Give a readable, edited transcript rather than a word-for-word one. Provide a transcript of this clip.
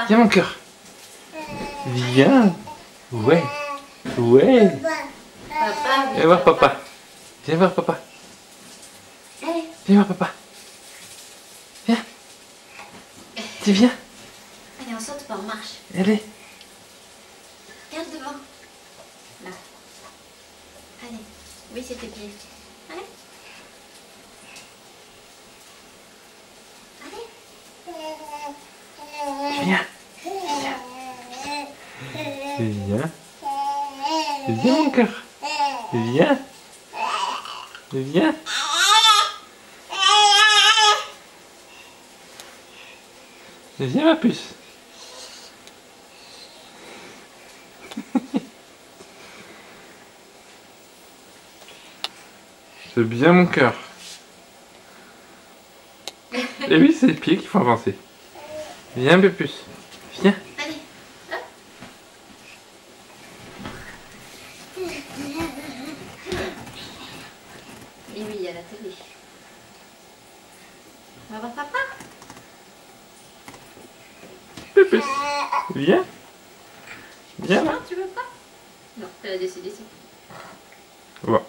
Viens mon cœur. Viens. Ouais. Ouais. Papa, Viens voir papa. Viens voir papa. Allez. Viens voir papa. Viens. Tu viens. Allez, on saute pas, on marche. Allez. Regarde devant. Là. Allez. Oui, c'est tes pieds. Allez. Allez. Viens. Viens. Viens mon cœur. Viens. Viens. Viens ma puce. C'est bien mon cœur. Et oui, c'est les pieds qu'il faut avancer. Viens Pépus. Viens. Allez. Hop. Et oui, il y a la télé. On va voir papa. Pépus. Viens. Viens là. Non, tu veux pas? Non, elle a décidé, c'est tout. Voilà.